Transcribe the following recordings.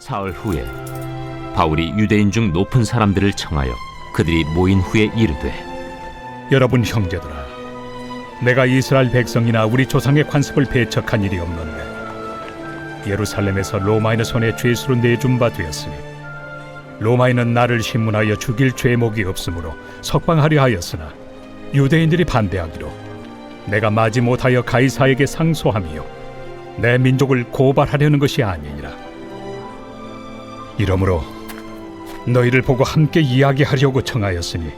사흘 후에 바울이 유대인 중 높은 사람들을 청하여 그들이 모인 후에 이르되, 여러분 형제들아, 내가 이스라엘 백성이나 우리 조상의 관습을 배척한 일이 없는데 예루살렘에서 로마인의 손에 죄수로 내준 바 되었으니 로마인은 나를 신문하여 죽일 죄목이 없으므로 석방하려 하였으나 유대인들이 반대하기로 내가 마지 못하여 가이사에게 상소함이요 내 민족을 고발하려는 것이 아니니라. 이러므로 너희를 보고 함께 이야기하려고 청하였으니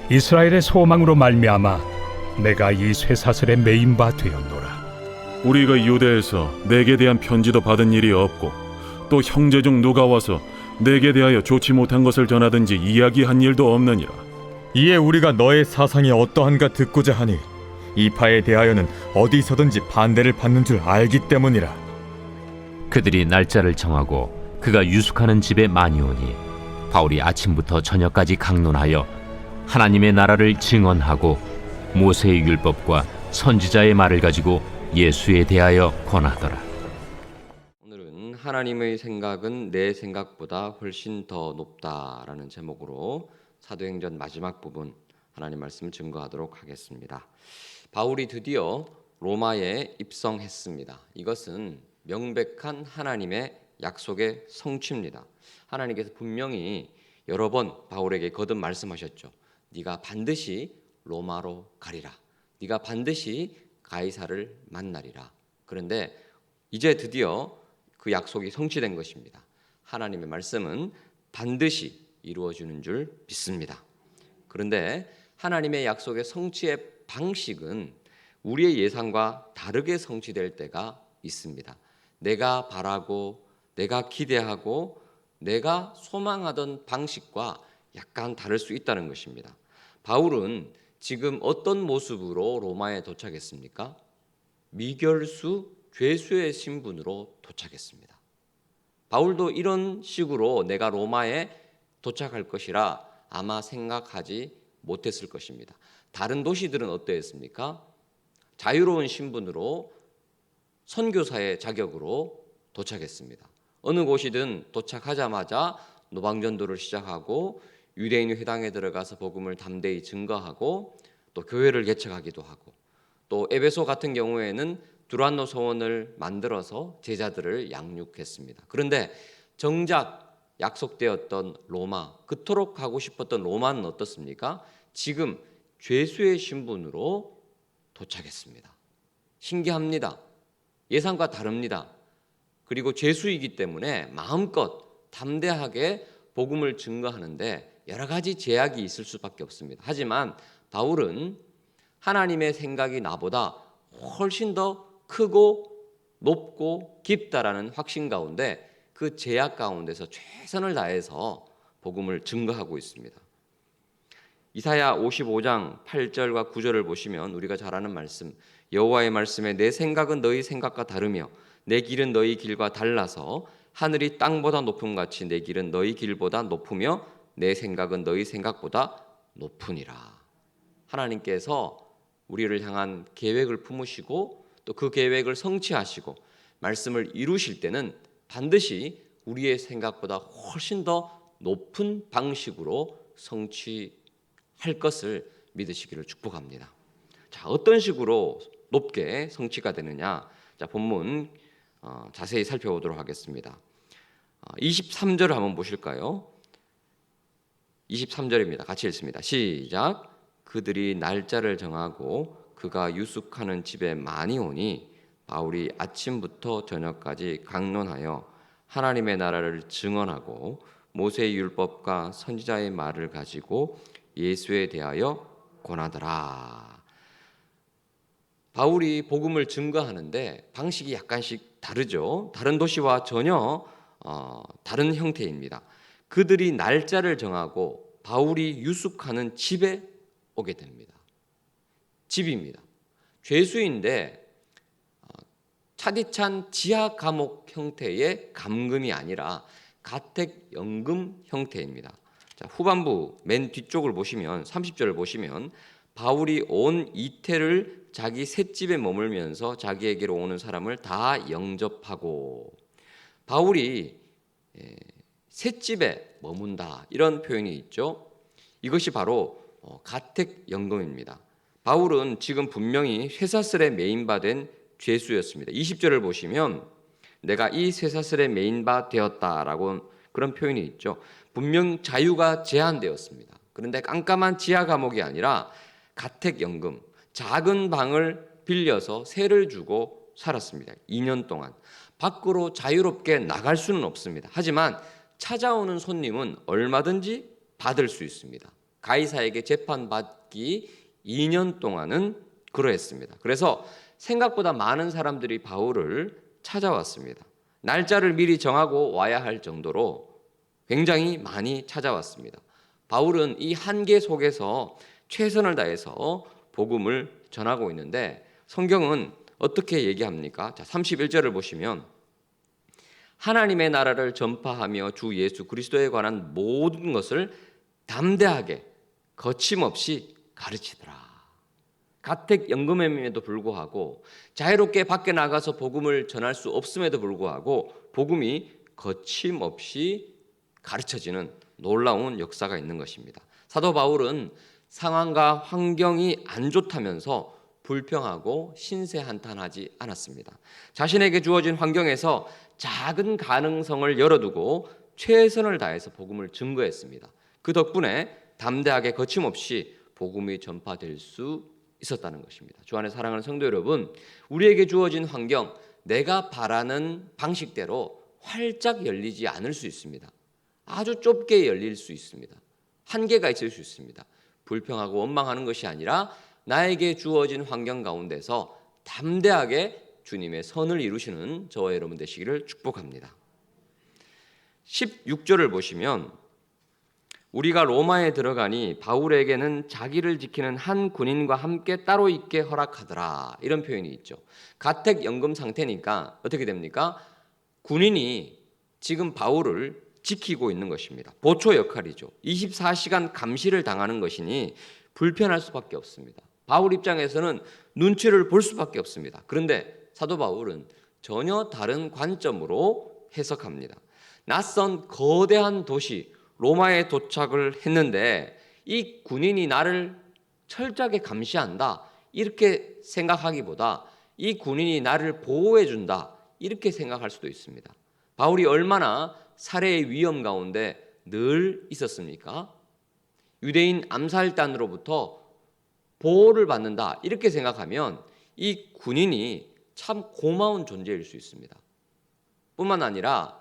이스라엘의 소망으로 말미암아 내가 이 쇠사슬에 매인 바 되었노라. 우리가 유대에서 내게 대한 편지도 받은 일이 없고 또 형제 중 누가 와서 내게 대하여 좋지 못한 것을 전하든지 이야기한 일도 없느니라. 이에 우리가 너의 사상이 어떠한가 듣고자 하니 이 파에 대하여는 어디서든지 반대를 받는 줄 알기 때문이라. 그들이 날짜를 정하고 그가 유숙하는 집에 많이 오니 바울이 아침부터 저녁까지 강론하여 하나님의 나라를 증언하고 모세의 율법과 선지자의 말을 가지고 예수에 대하여 권하더라. 오늘은 하나님의 생각은 내 생각보다 훨씬 더 높다라는 제목으로 사도행전 마지막 부분 하나님 말씀 증거하도록 하겠습니다. 바울이 드디어 로마에 입성했습니다. 이것은 명백한 하나님의 약속의 성취입니다. 하나님께서 분명히 여러 번 바울에게 거듭 말씀하셨죠. 네가 반드시 로마로 가리라. 네가 반드시 가이사를 만나리라. 그런데 이제 드디어 그 약속이 성취된 것입니다. 하나님의 말씀은 반드시 이루어지는 줄 믿습니다. 그런데 하나님의 약속의 성취의 방식은 우리의 예상과 다르게 성취될 때가 있습니다. 내가 바라고 내가 기대하고 내가 소망하던 방식과 약간 다를 수 있다는 것입니다. 바울은 지금 어떤 모습으로 로마에 도착했습니까? 미결수 죄수의 신분으로 도착했습니다. 바울도 이런 식으로 내가 로마에 도착할 것이라 아마 생각하지 못했을 것입니다. 다른 도시들은 어떠했습니까? 자유로운 신분으로 선교사의 자격으로 도착했습니다. 어느 곳이든 도착하자마자 노방전도를 시작하고 유대인 회당에 들어가서 복음을 담대히 증거하고 또 교회를 개척하기도 하고 또 에베소 같은 경우에는 두란노 서원을 만들어서 제자들을 양육했습니다. 그런데 정작 약속되었던 로마, 그토록 가고 싶었던 로마는 어떻습니까? 지금 죄수의 신분으로 도착했습니다. 신기합니다. 예상과 다릅니다. 그리고 죄수이기 때문에 마음껏 담대하게 복음을 증거하는데 여러 가지 제약이 있을 수밖에 없습니다. 하지만 바울은 하나님의 생각이 나보다 훨씬 더 크고 높고 깊다라는 확신 가운데 그 제약 가운데서 최선을 다해서 복음을 증거하고 있습니다. 이사야 55장 8절과 9절을 보시면 우리가 잘 아는 말씀, 여호와의 말씀에 내 생각은 너희 생각과 다르며 내 길은 너희 길과 달라서 하늘이 땅보다 높음 같이 내 길은 너희 길보다 높으며 내 생각은 너희 생각보다 높으니라. 하나님께서 우리를 향한 계획을 품으시고 또 그 계획을 성취하시고 말씀을 이루실 때는 반드시 우리의 생각보다 훨씬 더 높은 방식으로 성취할 것을 믿으시기를 축복합니다. 자, 어떤 식으로 높게 성취가 되느냐? 자, 본문 자세히 살펴보도록 하겠습니다. 23절을 한번 보실까요? 23절입니다. 같이 읽습니다. 시작. 그들이 날짜를 정하고 그가 유숙하는 집에 많이 오니 바울이 아침부터 저녁까지 강론하여 하나님의 나라를 증언하고 모세의 율법과 선지자의 말을 가지고 예수에 대하여 권하더라. 바울이 복음을 증거하는데 방식이 약간씩 다르죠. 다른 도시와 전혀 다른 형태입니다. 그들이 날짜를 정하고 바울이 유숙하는 집에 오게 됩니다. 집입니다. 죄수인데 차디찬 지하 감옥 형태의 감금이 아니라 가택연금 형태입니다. 자, 후반부 맨 뒤쪽을 보시면 30절을 보시면 바울이 온 이태를 자기 셋집에 머물면서 자기에게로 오는 사람을 다 영접하고, 바울이 셋집에 머문다 이런 표현이 있죠. 이것이 바로 가택연금입니다. 바울은 지금 분명히 쇠사슬에 매인바된 죄수였습니다. 20절을 보시면 내가 이 쇠사슬에 매인바 되었다라고 그런 표현이 있죠. 분명 자유가 제한되었습니다. 그런데 깜깜한 지하 감옥이 아니라 가택연금, 작은 방을 빌려서 세를 주고 살았습니다. 2년 동안. 밖으로 자유롭게 나갈 수는 없습니다. 하지만 찾아오는 손님은 얼마든지 받을 수 있습니다. 가이사에게 재판받기 2년 동안은 그러했습니다. 그래서 생각보다 많은 사람들이 바울을 찾아왔습니다. 날짜를 미리 정하고 와야 할 정도로 굉장히 많이 찾아왔습니다. 바울은 이 한계 속에서 최선을 다해서 복음을 전하고 있는데 성경은 어떻게 얘기합니까? 자, 31절을 보시면 하나님의 나라를 전파하며 주 예수 그리스도에 관한 모든 것을 담대하게 거침없이 가르치더라. 가택연금임에도 불구하고 자유롭게 밖에 나가서 복음을 전할 수 없음에도 불구하고 복음이 거침없이 가르쳐지는 놀라운 역사가 있는 것입니다. 사도 바울은 상황과 환경이 안 좋다면서 불평하고 신세한탄하지 않았습니다. 자신에게 주어진 환경에서 작은 가능성을 열어두고 최선을 다해서 복음을 증거했습니다. 그 덕분에 담대하게 거침없이 복음이 전파될 수 있었다는 것입니다. 주 안에 사랑하는 성도 여러분, 우리에게 주어진 환경, 내가 바라는 방식대로 활짝 열리지 않을 수 있습니다. 아주 좁게 열릴 수 있습니다. 한계가 있을 수 있습니다. 불평하고 원망하는 것이 아니라 나에게 주어진 환경 가운데서 담대하게 주님의 선을 이루시는 저와 여러분 되시기를 축복합니다. 16절을 보시면 우리가 로마에 들어가니 바울에게는 자기를 지키는 한 군인과 함께 따로 있게 허락하더라. 이런 표현이 있죠. 가택연금 상태니까 어떻게 됩니까? 군인이 지금 바울을 지키고 있는 것입니다. 보초 역할이죠. 24시간 감시를 당하는 것이니 불편할 수밖에 없습니다. 바울 입장에서는 눈치를 볼 수밖에 없습니다. 그런데 사도 바울은 전혀 다른 관점으로 해석합니다. 낯선 거대한 도시 로마에 도착을 했는데 이 군인이 나를 철저하게 감시한다 이렇게 생각하기보다 이 군인이 나를 보호해 준다 이렇게 생각할 수도 있습니다. 바울이 얼마나 살해의 위험 가운데 늘 있었습니까? 유대인 암살단으로부터 보호를 받는다 이렇게 생각하면 이 군인이 참 고마운 존재일 수 있습니다. 뿐만 아니라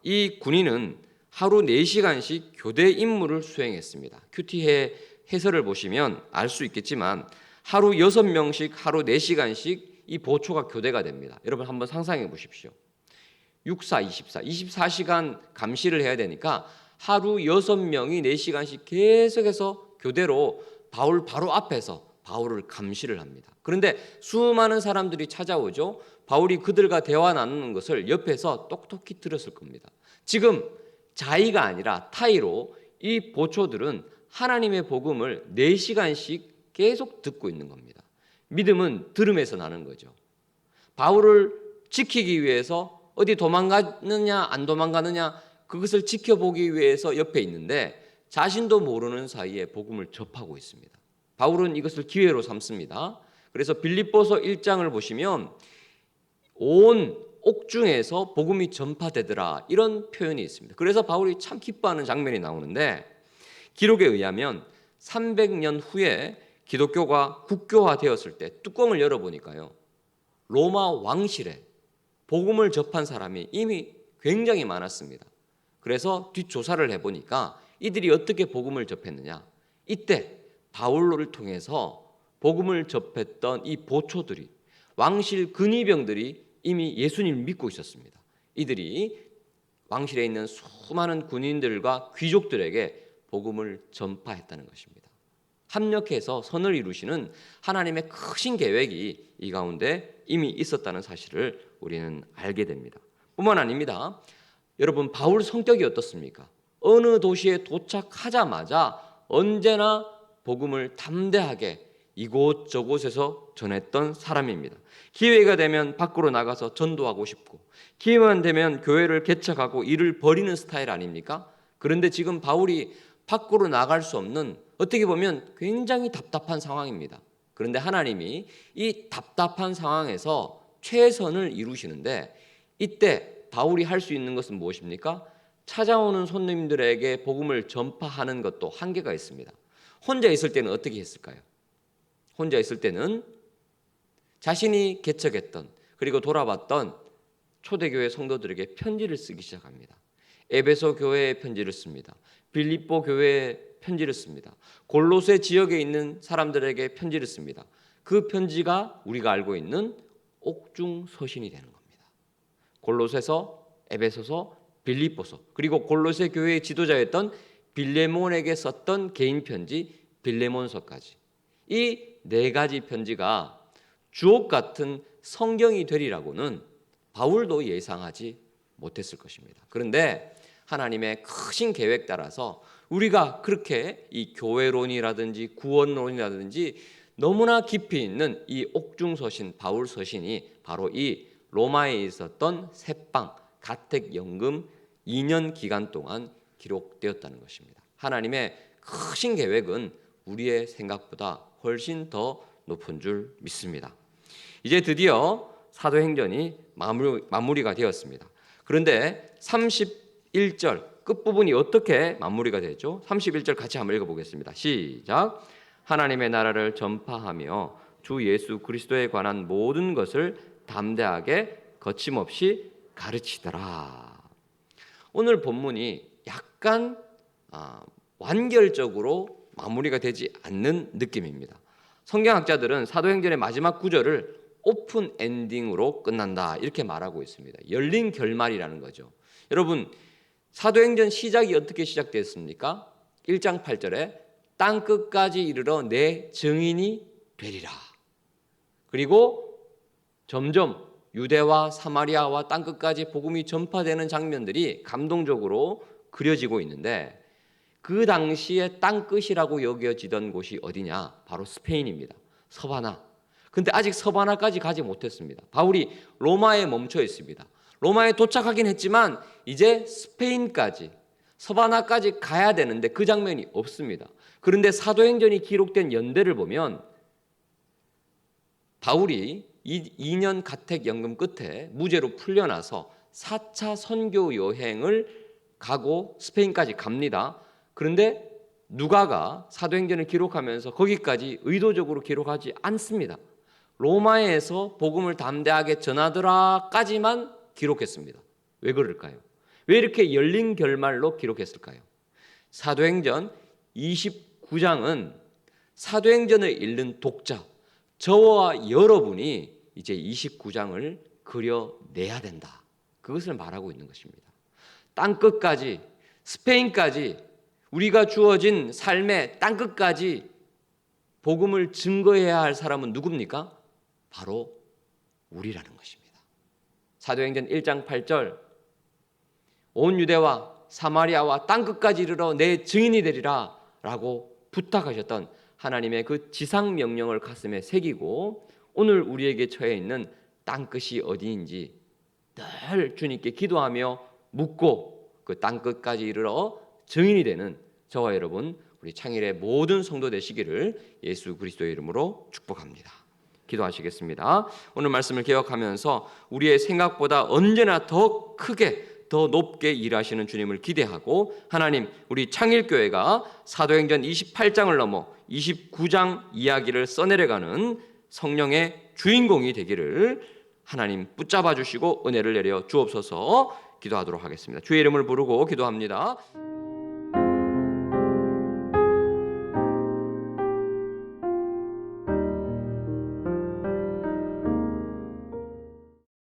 이 군인은 하루 4시간씩 교대 임무를 수행했습니다. 큐티의 해설을 보시면 알 수 있겠지만 하루 6명씩 하루 4시간씩 이 보초가 교대가 됩니다. 여러분 한번 상상해 보십시오. 24시간 감시를 해야 되니까 하루 6명이 4시간씩 계속해서 교대로 바울 바로 앞에서 바울을 감시를 합니다. 그런데 수많은 사람들이 찾아오죠. 바울이 그들과 대화 나누는 것을 옆에서 똑똑히 들었을 겁니다. 지금 자의가 아니라 타의로 이 보초들은 하나님의 복음을 4시간씩 계속 듣고 있는 겁니다. 믿음은 들음에서 나는 거죠. 바울을 지키기 위해서 어디 도망가느냐 안 도망가느냐 그것을 지켜보기 위해서 옆에 있는데 자신도 모르는 사이에 복음을 접하고 있습니다. 바울은 이것을 기회로 삼습니다. 그래서 빌립보서 1장을 보시면 온 옥중에서 복음이 전파되더라 이런 표현이 있습니다. 그래서 바울이 참 기뻐하는 장면이 나오는데 기록에 의하면 300년 후에 기독교가 국교화되었을 때 뚜껑을 열어보니까요. 로마 왕실에 복음을 접한 사람이 이미 굉장히 많았습니다. 그래서 뒷조사를 해보니까 이들이 어떻게 복음을 접했느냐. 이때 바울을 통해서 복음을 접했던 이 보초들이 왕실 근위병들이 이미 예수님을 믿고 있었습니다. 이들이 왕실에 있는 수많은 군인들과 귀족들에게 복음을 전파했다는 것입니다. 합력해서 선을 이루시는 하나님의 크신 계획이 이 가운데 이미 있었다는 사실을 우리는 알게 됩니다. 뿐만 아닙니다. 여러분 바울 성격이 어떻습니까? 어느 도시에 도착하자마자 언제나 복음을 담대하게 이곳저곳에서 전했던 사람입니다. 기회가 되면 밖으로 나가서 전도하고 싶고 기회만 되면 교회를 개척하고 일을 벌이는 스타일 아닙니까? 그런데 지금 바울이 밖으로 나갈 수 없는 어떻게 보면 굉장히 답답한 상황입니다. 그런데 하나님이 이 답답한 상황에서 최선을 이루시는데 이때 바울이 할 수 있는 것은 무엇입니까? 찾아오는 손님들에게 복음을 전파하는 것도 한계가 있습니다. 혼자 있을 때는 어떻게 했을까요? 혼자 있을 때는 자신이 개척했던 그리고 돌아봤던 초대교회 성도들에게 편지를 쓰기 시작합니다. 에베소 교회에 편지를 씁니다. 빌립보 교회에 편지를 씁니다. 골로새 지역에 있는 사람들에게 편지를 씁니다. 그 편지가 우리가 알고 있는 옥중 서신이 되는 겁니다. 골로새서, 에베소서, 빌립보서, 그리고 골로새 교회의 지도자였던 빌레몬에게 썼던 개인 편지 빌레몬서까지 이 네 가지 편지가 주옥 같은 성경이 되리라고는 바울도 예상하지 못했을 것입니다. 그런데 하나님의 크신 계획 따라서 우리가 그렇게 이 교회론이라든지 구원론이라든지 너무나 깊이 있는 이 옥중서신 바울 서신이 바로 이 로마에 있었던 새빵 가택연금 2년 기간 동안 기록되었다는 것입니다. 하나님의 크신 계획은 우리의 생각보다 훨씬 더 높은 줄 믿습니다. 이제 드디어 사도행전이 마무리가 되었습니다. 그런데 31절 끝부분이 어떻게 마무리가 되죠? 31절 같이 한번 읽어보겠습니다. 시작. 하나님의 나라를 전파하며 주 예수 그리스도에 관한 모든 것을 담대하게 거침없이 가르치더라. 오늘 본문이 약간 완결적으로 마무리가 되지 않는 느낌입니다. 성경학자들은 사도행전의 마지막 구절을 오픈 엔딩으로 끝난다 이렇게 말하고 있습니다. 열린 결말이라는 거죠. 여러분, 사도행전 시작이 어떻게 시작됐습니까? 1장 8절에 땅 끝까지 이르러 내 증인이 되리라. 그리고 점점 유대와 사마리아와 땅 끝까지 복음이 전파되는 장면들이 감동적으로 그려지고 있는데 그 당시에 땅 끝이라고 여겨지던 곳이 어디냐? 바로 스페인입니다. 서바나. 근데 아직 서바나까지 가지 못했습니다. 바울이 로마에 멈춰 있습니다. 로마에 도착하긴 했지만 이제 스페인까지 서바나까지 가야 되는데 그 장면이 없습니다. 그런데 사도행전이 기록된 연대를 보면 바울이 2년 가택연금 끝에 무죄로 풀려나서 4차 선교 여행을 가고 스페인까지 갑니다. 그런데 누가가 사도행전을 기록하면서 거기까지 의도적으로 기록하지 않습니다. 로마에서 복음을 담대하게 전하더라까지만 기록했습니다. 왜 그럴까요? 왜 이렇게 열린 결말로 기록했을까요? 사도행전 29장은 사도행전을 읽는 독자, 저와 여러분이 이제 29장을 그려내야 된다. 그것을 말하고 있는 것입니다. 땅끝까지, 스페인까지 우리가 주어진 삶의 땅끝까지 복음을 증거해야 할 사람은 누굽니까? 바로 우리라는 것입니다. 사도행전 1장 8절 온 유대와 사마리아와 땅끝까지 이르러 내 증인이 되리라 라고 부탁하셨던 하나님의 그 지상 명령을 가슴에 새기고 오늘 우리에게 처해 있는 땅끝이 어디인지 늘 주님께 기도하며 묻고 그 땅끝까지 이르러 증인이 되는 저와 여러분 우리 창일의 모든 성도 되시기를 예수 그리스도의 이름으로 축복합니다. 기도하시겠습니다. 오늘 말씀을 기억하면서 우리의 생각보다 언제나 더 크게 더 높게 일하시는 주님을 기대하고 하나님 우리 창일교회가 사도행전 28장을 넘어 29장 이야기를 써내려가는 성령의 주인공이 되기를 하나님 붙잡아 주시고 은혜를 내려 주옵소서. 기도하도록 하겠습니다. 주의 이름을 부르고 기도합니다.